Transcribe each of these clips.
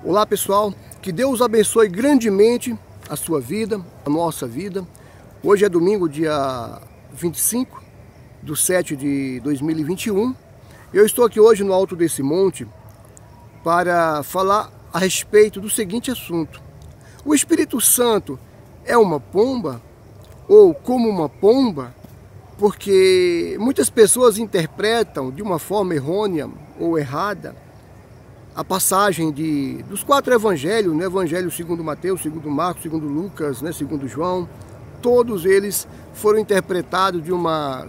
Olá pessoal, que Deus abençoe grandemente a sua vida, a nossa vida. Hoje é domingo, dia 25 de 7 de 2021. Eu estou aqui hoje no alto desse monte para falar a respeito do seguinte assunto. O Espírito Santo é uma pomba ou como uma pomba? Porque muitas pessoas interpretam de uma forma errônea ou errada a passagem dos 4 evangelhos, né? Evangelho segundo Mateus, segundo Marcos, segundo Lucas, né? Segundo João. Todos eles foram interpretados de uma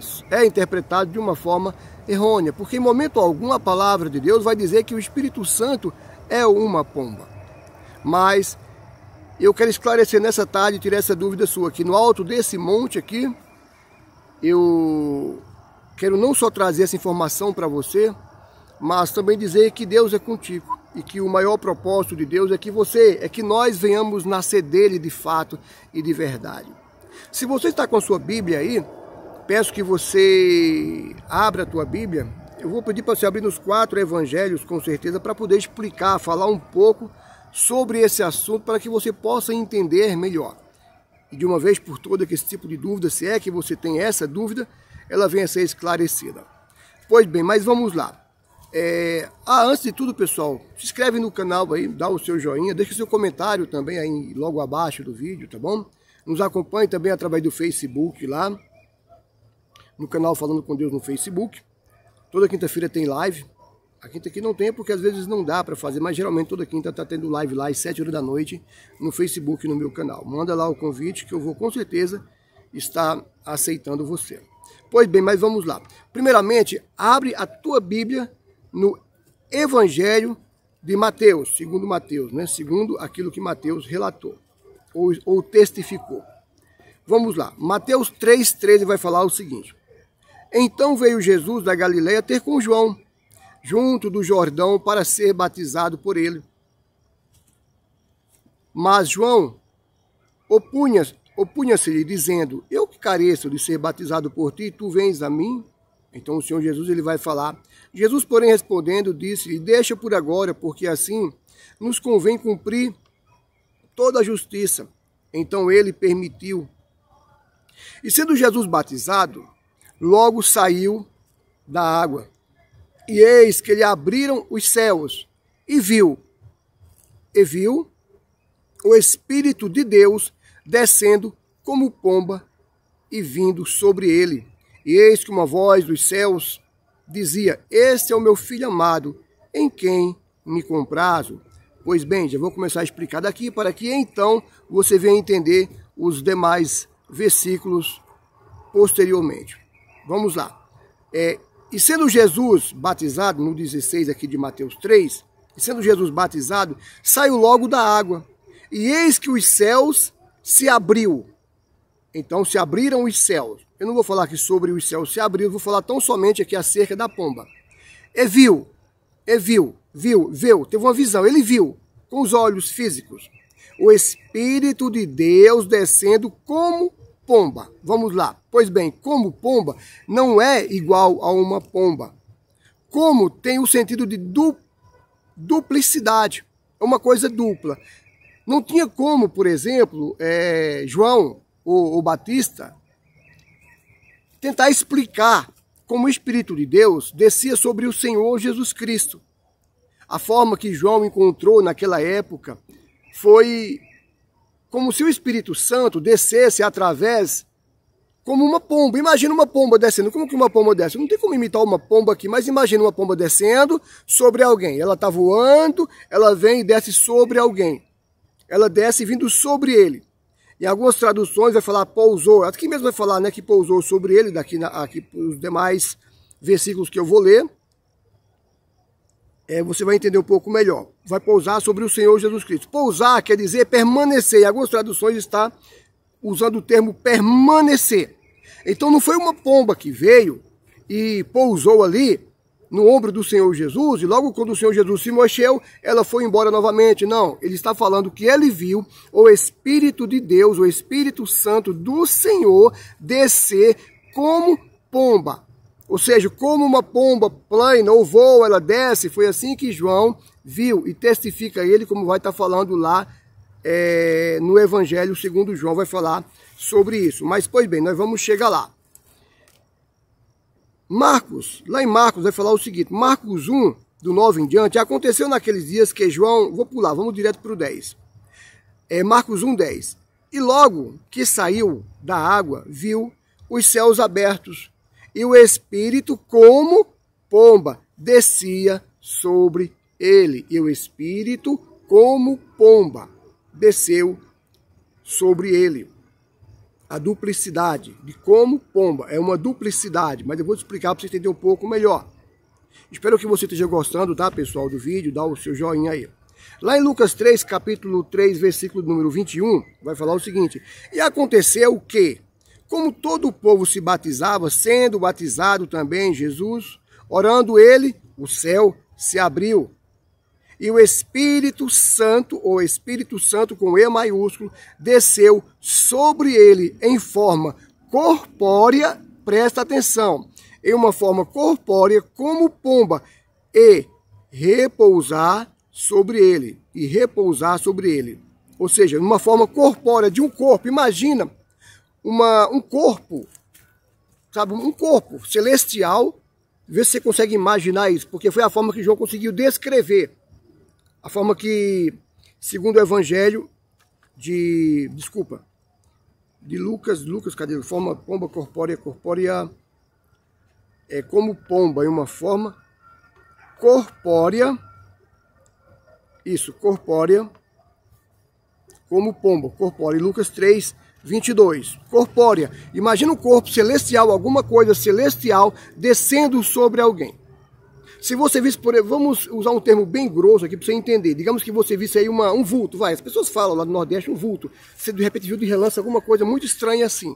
forma errônea, porque em momento algum a palavra de Deus vai dizer que o Espírito Santo é uma pomba. Mas eu quero esclarecer nessa tarde, tirar essa dúvida sua, que no alto desse monte aqui, eu quero não só trazer essa informação para você, mas também dizer que Deus é contigo e que o maior propósito de Deus é que nós venhamos nascer dele de fato e de verdade. Se você está com a sua Bíblia aí, peço que você abra a tua Bíblia. Eu vou pedir para você abrir nos 4 evangelhos com certeza para poder explicar, falar um pouco sobre esse assunto para que você possa entender melhor. E de uma vez por todas que esse tipo de dúvida, se é que você tem essa dúvida, ela venha a ser esclarecida. Pois bem, mas vamos lá. Antes de tudo, pessoal, se inscreve no canal aí, dá o seu joinha, deixa o seu comentário também aí logo abaixo do vídeo, tá bom? Nos acompanhe também através do Facebook lá, no canal Falando com Deus no Facebook. Toda quinta-feira tem live. A quinta aqui não tem porque às vezes não dá para fazer, mas geralmente toda quinta tá tendo live lá às 7 horas da noite no Facebook e no meu canal. Manda lá o convite que eu vou com certeza estar aceitando você. Pois bem, mas vamos lá. Primeiramente, abre a tua Bíblia no Evangelho de Mateus, segundo Mateus, né? Segundo aquilo que Mateus relatou ou testificou. Vamos lá. Mateus 3,13 vai falar o seguinte. Então veio Jesus da Galileia ter com João, junto do Jordão, para ser batizado por ele. Mas João opunha-se-lhe, dizendo, eu que careço de ser batizado por ti, tu vens a mim? Então o Senhor Jesus ele vai falar. Jesus, porém, respondendo, disse-lhe, deixa por agora, porque assim nos convém cumprir toda a justiça. Então ele permitiu. E sendo Jesus batizado, logo saiu da água. E eis que lhe abriram os céus, e viu o Espírito de Deus descendo como pomba e vindo sobre ele. E eis que uma voz dos céus dizia, este é o meu filho amado, em quem me comprazo. Pois bem, já vou começar a explicar daqui, para que então você venha entender os demais versículos posteriormente. Vamos lá. E sendo Jesus batizado, no 16 aqui de Mateus 3, e sendo Jesus batizado, saiu logo da água. E eis que os céus se abriu. Então se abriram os céus. Eu não vou falar aqui sobre os céus se abriram, vou falar tão somente aqui acerca da pomba. Viu, teve uma visão, ele viu com os olhos físicos o Espírito de Deus descendo como pomba. Vamos lá. Pois bem, como pomba não é igual a uma pomba. Como tem o sentido de duplicidade. É uma coisa dupla. Não tinha como, por exemplo, João, o Batista, tentar explicar como o Espírito de Deus descia sobre o Senhor Jesus Cristo. A forma que João encontrou naquela época foi como se o Espírito Santo descesse através como uma pomba. Imagina uma pomba descendo. Como que uma pomba desce? Não tem como imitar uma pomba aqui, mas imagina uma pomba descendo sobre alguém. Ela está voando, ela vem e desce sobre alguém. Ela desce vindo sobre ele. Em algumas traduções vai falar pousou. Aqui mesmo vai falar, né, que pousou sobre ele, aqui os demais versículos que eu vou ler. Você vai entender um pouco melhor. Vai pousar sobre o Senhor Jesus Cristo. Pousar quer dizer permanecer. Em algumas traduções está usando o termo permanecer. Então não foi uma pomba que veio e pousou ali no ombro do Senhor Jesus, e logo quando o Senhor Jesus se mexeu, ela foi embora novamente. Não, ele está falando que ele viu o Espírito de Deus, o Espírito Santo do Senhor descer como pomba. Ou seja, como uma pomba plana ou voa, ela desce. Foi assim que João viu e testifica ele, como vai estar falando lá no Evangelho segundo João, vai falar sobre isso. Mas, pois bem, nós vamos chegar lá. Marcos, lá em Marcos vai falar o seguinte, Marcos 1, do 9 em diante, aconteceu naqueles dias que João, vou pular, vamos direto para o 10. Marcos 1, 10. E logo que saiu da água, viu os céus abertos e o Espírito como pomba descia sobre ele. E o Espírito como pomba desceu sobre ele. A duplicidade de como pomba é uma duplicidade, mas eu vou te explicar para você entender um pouco melhor. Espero que você esteja gostando, tá, pessoal, do vídeo, dá o seu joinha aí. Lá em Lucas 3, capítulo 3, versículo número 21, vai falar o seguinte: e aconteceu que, como todo o povo se batizava, sendo batizado também Jesus, orando ele, o céu se abriu. E o Espírito Santo, ou Espírito Santo com E maiúsculo, desceu sobre ele em forma corpórea, presta atenção, em uma forma corpórea como pomba, e repousar sobre ele, Ou seja, numa forma corpórea de um corpo. Imagina um corpo, sabe, um corpo celestial. Vê se você consegue imaginar isso, porque foi a forma que João conseguiu descrever. A forma que, segundo o Evangelho de Lucas, cadê? Forma pomba corpórea é como pomba, em uma forma corpórea, corpórea, como pomba, corpórea, em Lucas 3, 22, corpórea. Imagina um corpo celestial, alguma coisa celestial descendo sobre alguém. Se você visse, vamos usar um termo bem grosso aqui para você entender. Digamos que você visse aí um vulto, as pessoas falam lá no Nordeste um vulto. Você de repente viu de relance alguma coisa muito estranha assim.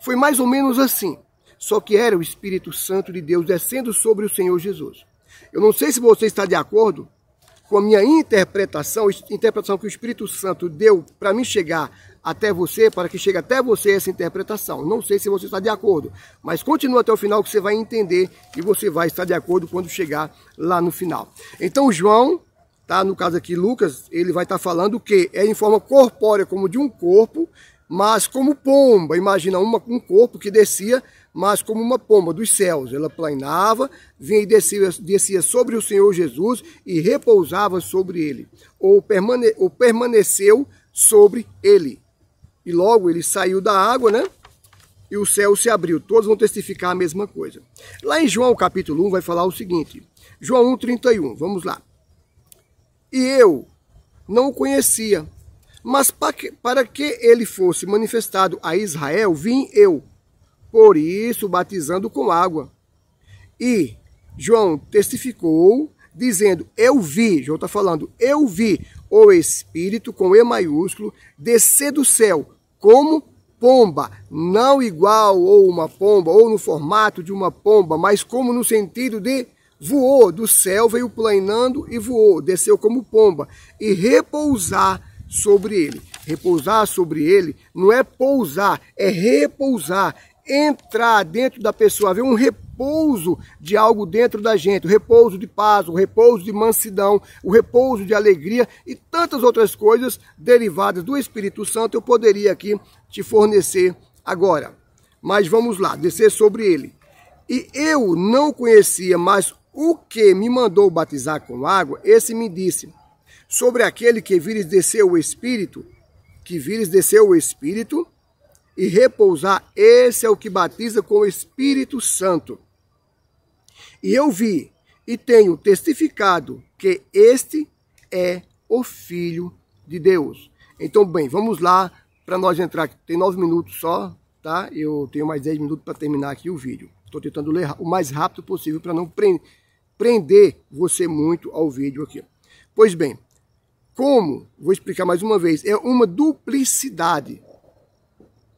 Foi mais ou menos assim. Só que era o Espírito Santo de Deus descendo sobre o Senhor Jesus. Eu não sei se você está de acordo com a minha interpretação que o Espírito Santo deu para mim chegar até você, para que chegue até você essa interpretação. Não sei se você está de acordo, mas continua até o final que você vai entender e você vai estar de acordo quando chegar lá no final. Então João, tá, no caso aqui Lucas, ele vai estar falando que é em forma corpórea, como de um corpo, mas como pomba. Imagina um corpo que descia, mas como uma pomba dos céus. Ela planava, vinha e descia sobre o Senhor Jesus e repousava sobre ele, ou permaneceu sobre ele. E logo ele saiu da água, né? E o céu se abriu. Todos vão testificar a mesma coisa. Lá em João capítulo 1 vai falar o seguinte. João 1, 31, vamos lá. E eu não o conhecia, mas para que ele fosse manifestado a Israel, vim eu, por isso batizando com água. E João testificou, dizendo, eu vi, João está falando, eu vi o Espírito, com E maiúsculo, descer do céu como pomba, não igual ou uma pomba, ou no formato de uma pomba, mas como no sentido de voou, do céu veio planando e voou, desceu como pomba, e repousar sobre ele. Repousar sobre ele não é pousar, é repousar, entrar dentro da pessoa, haver um repouso de algo dentro da gente, o repouso de paz, o repouso de mansidão, o repouso de alegria e tantas outras coisas derivadas do Espírito Santo eu poderia aqui te fornecer agora. Mas vamos lá, descer sobre ele. E eu não conhecia, mas o que me mandou batizar com água, esse me disse, sobre aquele que vires descer o Espírito, e repousar, esse é o que batiza com o Espírito Santo. E eu vi e tenho testificado que este é o Filho de Deus. Então, bem, vamos lá para nós entrar. Tem 9 minutos só, tá? Eu tenho mais 10 minutos para terminar aqui o vídeo. Estou tentando ler o mais rápido possível para não prender você muito ao vídeo aqui. Pois bem, vou explicar mais uma vez, é uma duplicidade.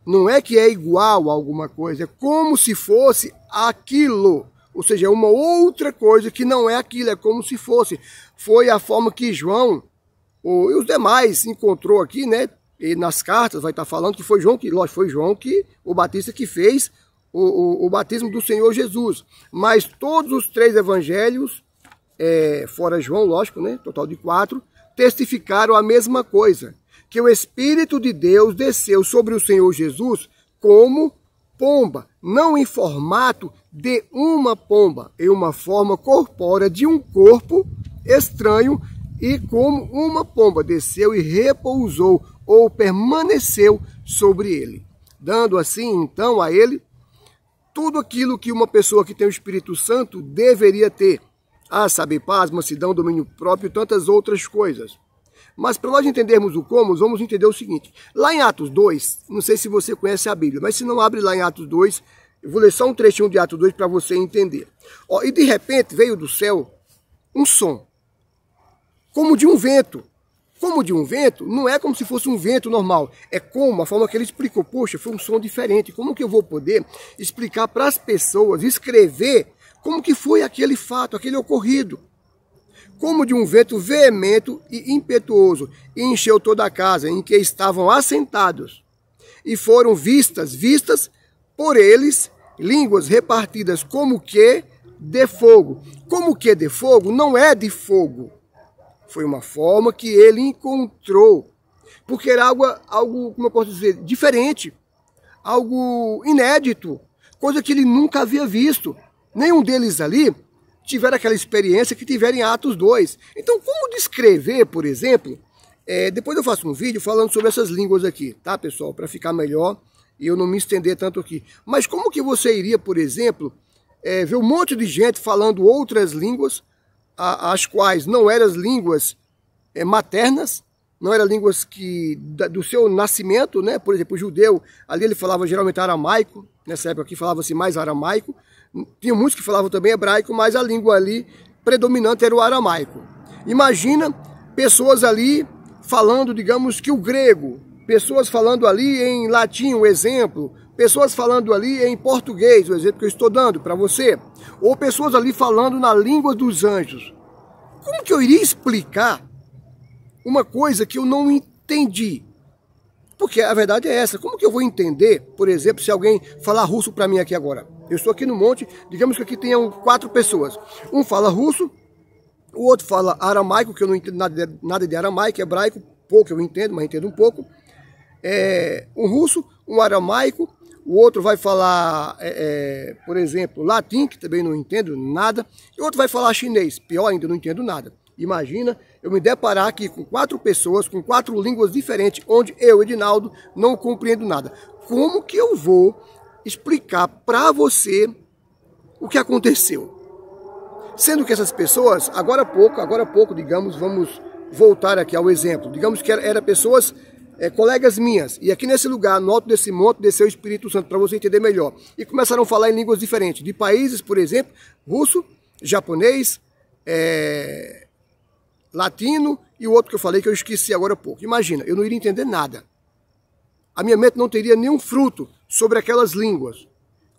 Não é que é igual a alguma coisa, é como se fosse aquilo. Ou seja, é uma outra coisa que não é aquilo, é como se fosse. Foi a forma que João e os demais encontrou aqui, né? E nas cartas vai estar falando que foi João o Batista que fez o batismo do Senhor Jesus. Mas todos os 3 evangelhos fora João, lógico, né? Total de 4, testificaram a mesma coisa, que o Espírito de Deus desceu sobre o Senhor Jesus como pomba, não em formato de uma pomba, em uma forma corpórea de um corpo estranho, e como uma pomba desceu e repousou ou permaneceu sobre ele, dando assim então a ele tudo aquilo que uma pessoa que tem o Espírito Santo deveria ter, a saber, paz, mansidão, domínio próprio e tantas outras coisas. Mas para nós entendermos o como, vamos entender o seguinte. Lá em Atos 2, não sei se você conhece a Bíblia, mas se não, abre lá em Atos 2, eu vou ler só um trechinho de Atos 2 para você entender. E de repente veio do céu um som, como de um vento. Como de um vento, não é como se fosse um vento normal, é como, a forma que ele explicou, poxa, foi um som diferente. Como que eu vou poder explicar para as pessoas, escrever como que foi aquele fato, aquele ocorrido? Como de um vento veemente e impetuoso, e encheu toda a casa em que estavam assentados. E foram vistas por eles, línguas repartidas como que de fogo. Como que de fogo? Não é de fogo. Foi uma forma que ele encontrou. Porque era algo, como eu posso dizer, diferente. Algo inédito. Coisa que ele nunca havia visto. Nenhum deles ali tiveram aquela experiência que tiveram em Atos 2. Então, como descrever, por exemplo, depois eu faço um vídeo falando sobre essas línguas aqui, tá, pessoal? Para ficar melhor e eu não me estender tanto aqui. Mas como que você iria, por exemplo, ver um monte de gente falando outras línguas, as quais não eram as línguas maternas, não eram línguas do seu nascimento, né? Por exemplo, o judeu, ali ele falava geralmente aramaico, nessa época aqui falava-se mais aramaico. Tinha muitos que falavam também hebraico, mas a língua ali predominante era o aramaico. Imagina pessoas ali falando, digamos que o grego, pessoas falando ali em latim, um exemplo, pessoas falando ali em português, o exemplo que eu estou dando para você, ou pessoas ali falando na língua dos anjos. Como que eu iria explicar uma coisa que eu não entendi? Porque a verdade é essa. Como que eu vou entender, por exemplo, se alguém falar russo para mim aqui agora? Eu estou aqui no monte, digamos que aqui tenham 4 pessoas. Um fala russo, o outro fala aramaico, que eu não entendo nada de aramaico, hebraico, pouco eu entendo, mas entendo um pouco. Um russo, um aramaico, o outro vai falar, por exemplo, latim, que também não entendo nada, e o outro vai falar chinês, pior ainda, não entendo nada. Imagina eu me deparar aqui com 4 pessoas, com 4 línguas diferentes, onde eu, Edinaldo, não compreendo nada. Como que eu vou explicar para você o que aconteceu? Sendo que essas pessoas, agora há pouco, digamos, vamos voltar aqui ao exemplo. Digamos que eram pessoas, colegas minhas, e aqui nesse lugar, no alto desse monte, desceu o Espírito Santo, para você entender melhor. E começaram a falar em línguas diferentes, de países, por exemplo, russo, japonês, latino e o outro que eu falei que eu esqueci agora há pouco. Imagina, eu não iria entender nada. A minha mente não teria nenhum fruto sobre aquelas línguas.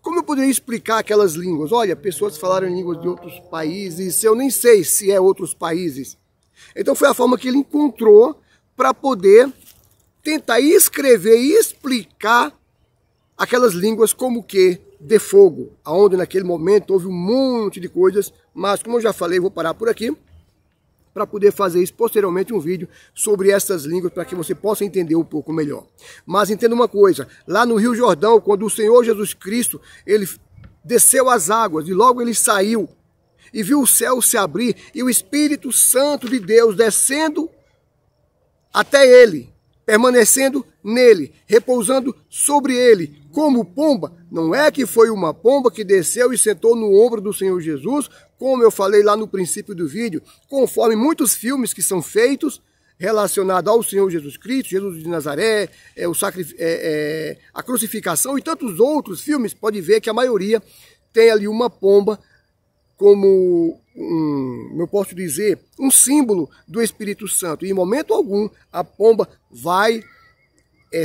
Como eu poderia explicar aquelas línguas? Olha, pessoas falaram em línguas de outros países, eu nem sei se é outros países. Então foi a forma que ele encontrou para poder tentar escrever e explicar aquelas línguas como que de fogo, aonde naquele momento houve um monte de coisas, mas como eu já falei, vou parar por aqui, para poder fazer isso posteriormente um vídeo sobre essas línguas, para que você possa entender um pouco melhor. Mas entenda uma coisa, lá no Rio Jordão, quando o Senhor Jesus Cristo, ele desceu as águas e logo ele saiu e viu o céu se abrir e o Espírito Santo de Deus descendo até ele, permanecendo nele, repousando sobre ele, como pomba. Não é que foi uma pomba que desceu e sentou no ombro do Senhor Jesus, como eu falei lá no princípio do vídeo, conforme muitos filmes que são feitos relacionados ao Senhor Jesus Cristo, Jesus de Nazaré, a crucificação e tantos outros filmes, pode ver que a maioria tem ali uma pomba como, eu posso dizer, um símbolo do Espírito Santo. E em momento algum a pomba vai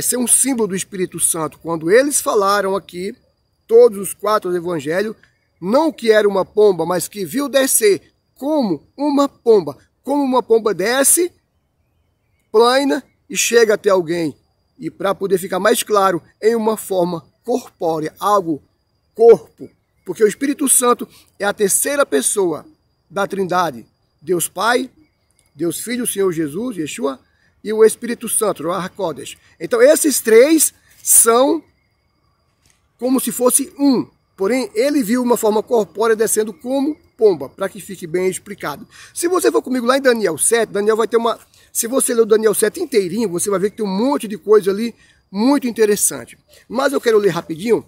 ser um símbolo do Espírito Santo. Quando eles falaram aqui, todos os 4 do Evangelho, não que era uma pomba, mas que viu descer como uma pomba desce, plana e chega até alguém. E para poder ficar mais claro, em uma forma corpórea, algo corpo. Porque o Espírito Santo é a terceira pessoa da Trindade. Deus Pai, Deus Filho, o Senhor Jesus, Yeshua, e o Espírito Santo, o HaKodesh. Então esses três são como se fosse um. Porém, ele viu uma forma corpórea descendo como pomba, para que fique bem explicado. Se você for comigo lá em Daniel 7, Daniel vai ter uma... Se você ler o Daniel 7 inteirinho, você vai ver que tem um monte de coisa ali muito interessante. Mas eu quero ler rapidinho,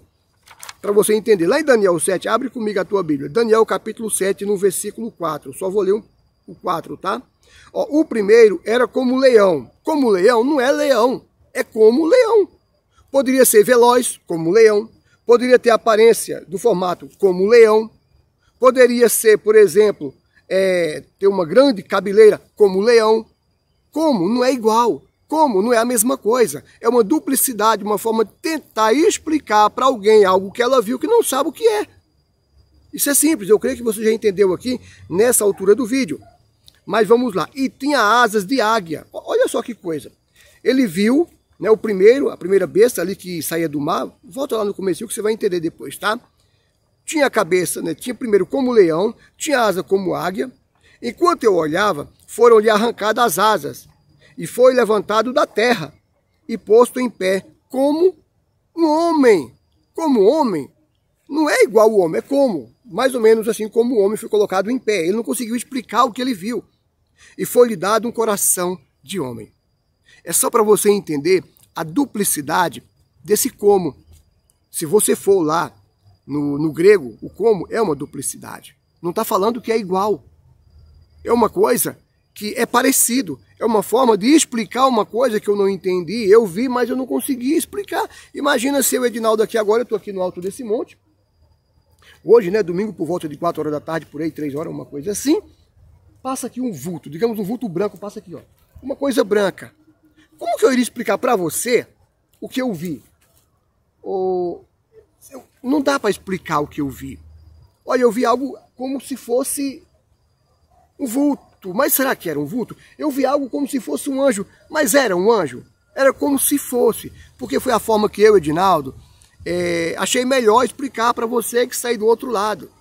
para você entender. Lá em Daniel 7, abre comigo a tua Bíblia. Daniel capítulo 7, no versículo 4. Só vou ler o 4, tá? Ó, o primeiro era como leão. Como leão não é leão, é como leão. Poderia ser veloz, como leão. Poderia ter aparência do formato como leão. Poderia ser, por exemplo, ter uma grande cabeleira como leão. Como? Não é igual. Como? Não é a mesma coisa. É uma duplicidade, uma forma de tentar explicar para alguém algo que ela viu que não sabe o que é. Isso é simples, eu creio que você já entendeu aqui nessa altura do vídeo. Mas vamos lá. E tinha asas de águia. Olha só que coisa. Ele viu, né, a primeira besta ali que saía do mar. Volta lá no começo que você vai entender depois, tá? Tinha a cabeça, né? Tinha primeiro como leão, tinha asa como águia. Enquanto eu olhava, foram-lhe arrancadas as asas, e foi levantado da terra, e posto em pé, como um homem. Como homem, não é igual o homem, é como. Mais ou menos assim como o homem foi colocado em pé. Ele não conseguiu explicar o que ele viu. E foi-lhe dado um coração de homem. É só para você entender a duplicidade desse como. Se você for lá no grego, o como é uma duplicidade. Não está falando que é igual. É uma coisa que é parecido. É uma forma de explicar uma coisa que eu não entendi. Eu vi, mas eu não consegui explicar. Imagina se eu, Edinaldo, aqui agora, eu estou aqui no alto desse monte. Hoje, né, domingo, por volta de 4 horas da tarde, por aí, 3 horas, uma coisa assim. Passa aqui um vulto, digamos um vulto branco, passa aqui, ó. Uma coisa branca. Como que eu iria explicar para você o que eu vi? Não dá para explicar o que eu vi. Olha, eu vi algo como se fosse um vulto. Mas será que era um vulto? Eu vi algo como se fosse um anjo. Mas era um anjo? Era como se fosse. Porque foi a forma que eu, Edinaldo, achei melhor explicar para você que sai do outro lado.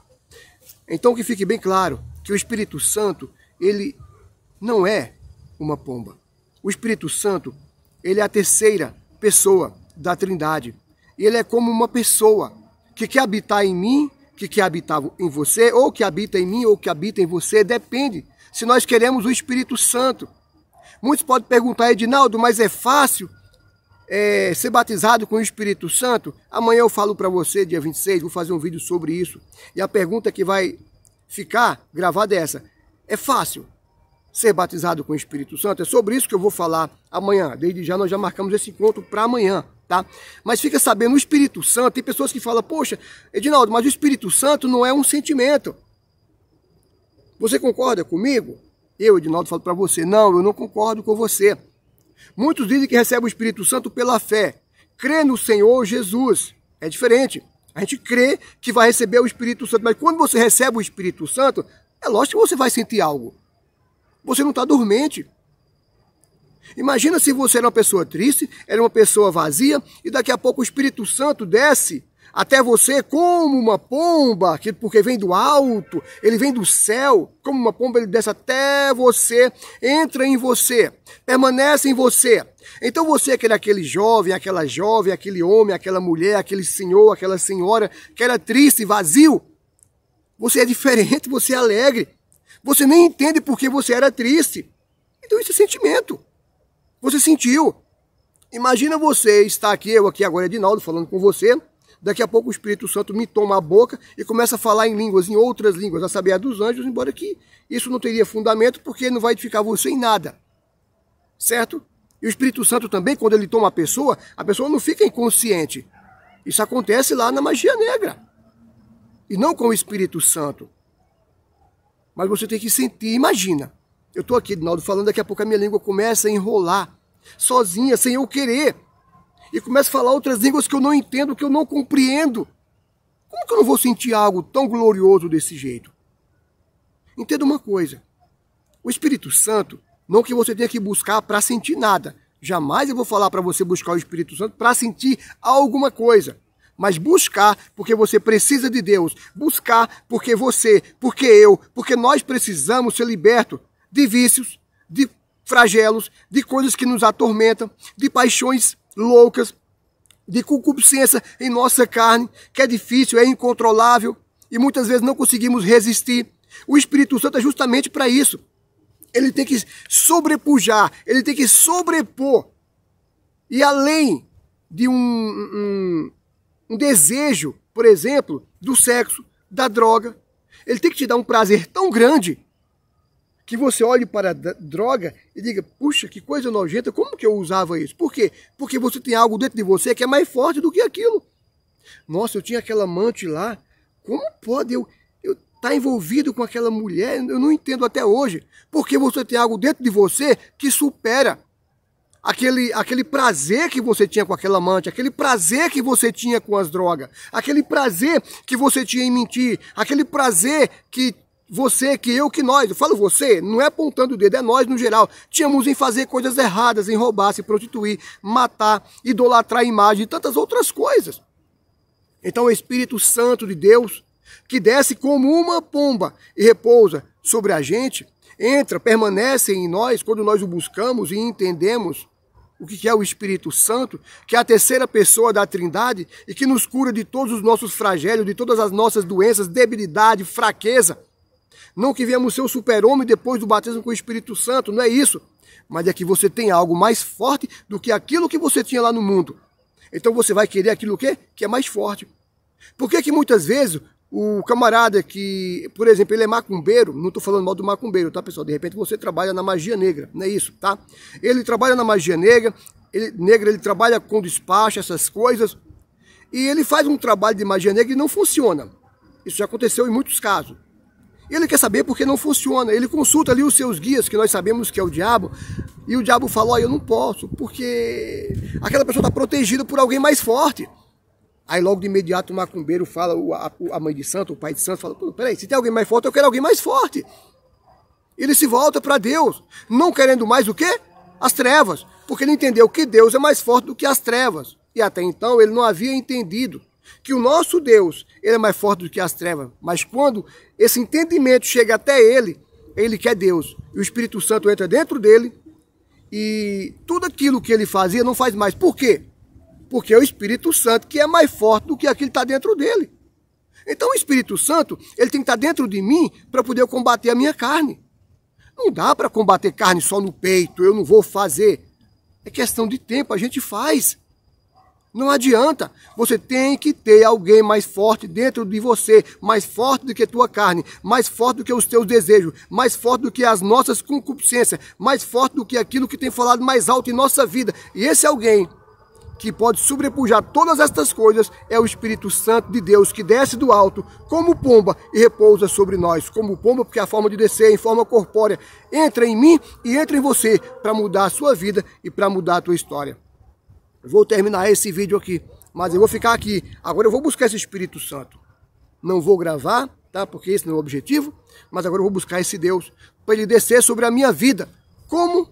Então que fique bem claro que o Espírito Santo, ele não é uma pomba. O Espírito Santo, ele é a terceira pessoa da Trindade. Ele é como uma pessoa que quer habitar em mim, que quer habitar em você, ou que habita em mim, ou que habita em você, depende se nós queremos o Espírito Santo. Muitos podem perguntar, Edinaldo, mas é fácil ser batizado com o Espírito Santo? Amanhã eu falo para você, dia 26, vou fazer um vídeo sobre isso. E a pergunta que vai ficar gravada é essa: é fácil ser batizado com o Espírito Santo? É sobre isso que eu vou falar amanhã. Desde já nós já marcamos esse encontro para amanhã, tá? Mas fica sabendo, o Espírito Santo, tem pessoas que falam, poxa, Edinaldo, mas o Espírito Santo não é um sentimento. Você concorda comigo? Eu, Edinaldo, falo para você, não, eu não concordo com você. Muitos dizem que recebem o Espírito Santo pela fé. Crê no Senhor Jesus. É diferente. A gente crê que vai receber o Espírito Santo, mas quando você recebe o Espírito Santo, é lógico que você vai sentir algo. Você não está dormente. Imagina se você era uma pessoa triste, era uma pessoa vazia, e daqui a pouco o Espírito Santo desce até você como uma pomba, porque vem do alto, ele vem do céu, como uma pomba ele desce até você, entra em você, permanece em você. Então você que era aquele jovem, aquele homem, aquela mulher, aquele senhor, aquela senhora, que era triste, vazio, você é diferente, você é alegre. Você nem entende porque você era triste. Então isso é sentimento. Você sentiu. Imagina você estar aqui, eu aqui agora, Edinaldo, falando com você. Daqui a pouco o Espírito Santo me toma a boca e começa a falar em línguas, em outras línguas, a saber, a dos anjos, embora que isso não teria fundamento, porque não vai edificar você em nada. Certo? E o Espírito Santo também, quando ele toma a pessoa não fica inconsciente. Isso acontece lá na magia negra. E não com o Espírito Santo. Mas você tem que sentir, imagina. Eu estou aqui, Edinaldo, falando, daqui a pouco a minha língua começa a enrolar, sozinha, sem eu querer. E começa a falar outras línguas que eu não entendo, que eu não compreendo. Como que eu não vou sentir algo tão glorioso desse jeito? Entenda uma coisa. O Espírito Santo, não que você tenha que buscar para sentir nada. Jamais eu vou falar para você buscar o Espírito Santo para sentir alguma coisa. mas buscar porque você precisa de Deus, buscar porque você, porque eu, porque nós precisamos ser libertos de vícios, de flagelos, de coisas que nos atormentam, de paixões loucas, de concupiscência em nossa carne, que é difícil, é incontrolável e muitas vezes não conseguimos resistir. O Espírito Santo é justamente para isso. Ele tem que sobrepujar, ele tem que sobrepor. E além de um desejo, por exemplo, do sexo, da droga, ele tem que te dar um prazer tão grande que você olhe para a droga e diga, puxa, que coisa nojenta, como que eu usava isso? Por quê? Porque você tem algo dentro de você que é mais forte do que aquilo. Nossa, eu tinha aquela amante lá, como pode eu estar envolvido com aquela mulher? Eu não entendo até hoje. Porque você tem algo dentro de você que supera aquele prazer que você tinha com aquela amante, aquele prazer que você tinha com as drogas, aquele prazer que você tinha em mentir, aquele prazer que você, que eu, que nós, eu falo você, não é apontando o dedo, é nós no geral, tínhamos em fazer coisas erradas, em roubar, se prostituir, matar, idolatrar a imagem e tantas outras coisas. Então o Espírito Santo de Deus, que desce como uma pomba e repousa sobre a gente, entra, permanece em nós quando nós o buscamos e entendemos o que é o Espírito Santo, que é a terceira pessoa da Trindade e que nos cura de todos os nossos flagelos, de todas as nossas doenças, debilidade, fraqueza. Não que viemos ser o super-homem depois do batismo com o Espírito Santo, não é isso. Mas é que você tem algo mais forte do que aquilo que você tinha lá no mundo. Então você vai querer aquilo que é mais forte. Por que muitas vezes o camarada que, por exemplo, ele é macumbeiro, não estou falando mal do macumbeiro, tá, pessoal? De repente você trabalha na magia negra, não é isso, tá? Ele trabalha na magia negra, ele trabalha com despacho, essas coisas, e ele faz um trabalho de magia negra e não funciona. Isso já aconteceu em muitos casos. Ele quer saber por que não funciona. Ele consulta ali os seus guias, que nós sabemos que é o diabo, e o diabo fala, eu não posso, porque aquela pessoa está protegida por alguém mais forte. Aí logo de imediato o macumbeiro fala, a mãe de santo, o pai de santo, fala, peraí, se tem alguém mais forte, eu quero alguém mais forte. Ele se volta para Deus, não querendo mais o quê? As trevas, porque ele entendeu que Deus é mais forte do que as trevas. E até então ele não havia entendido que o nosso Deus, ele é mais forte do que as trevas. Mas quando esse entendimento chega até ele quer Deus. E o Espírito Santo entra dentro dele e tudo aquilo que ele fazia não faz mais. Por quê? Porque é o Espírito Santo que é mais forte do que aquilo que está dentro dele. Então o Espírito Santo, ele tem que estar dentro de mim para poder combater a minha carne. Não dá para combater carne só no peito, eu não vou fazer. É questão de tempo, a gente faz. Não adianta, você tem que ter alguém mais forte dentro de você, mais forte do que a tua carne, mais forte do que os teus desejos, mais forte do que as nossas concupiscências, mais forte do que aquilo que tem falado mais alto em nossa vida. E esse alguém que pode sobrepujar todas estas coisas é o Espírito Santo de Deus, que desce do alto como pomba e repousa sobre nós. Como pomba, porque a forma de descer em forma corpórea entra em mim e entra em você para mudar a sua vida e para mudar a tua história. Vou terminar esse vídeo aqui, mas eu vou ficar aqui. Agora eu vou buscar esse Espírito Santo. Não vou gravar, tá? Porque esse não é o objetivo, mas agora eu vou buscar esse Deus para ele descer sobre a minha vida como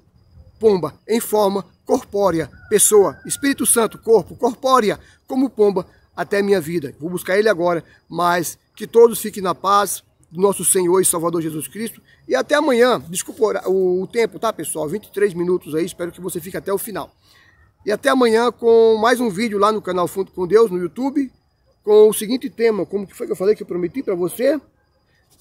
pomba, em forma corpórea, pessoa, Espírito Santo, corpo, corpórea, como pomba, até a minha vida. Vou buscar ele agora, mas que todos fiquem na paz do nosso Senhor e Salvador Jesus Cristo. E até amanhã, desculpa o tempo, tá, pessoal? 23 minutos aí, espero que você fique até o final. E até amanhã com mais um vídeo lá no canal Fundo com Deus, no YouTube, com o seguinte tema, como que foi que eu falei que eu prometi para você?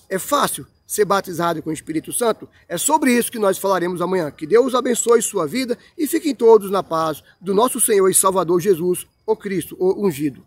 É fácil ser batizado com o Espírito Santo? É sobre isso que nós falaremos amanhã. Que Deus abençoe sua vida e fiquem todos na paz do nosso Senhor e Salvador Jesus, o Cristo, o ungido.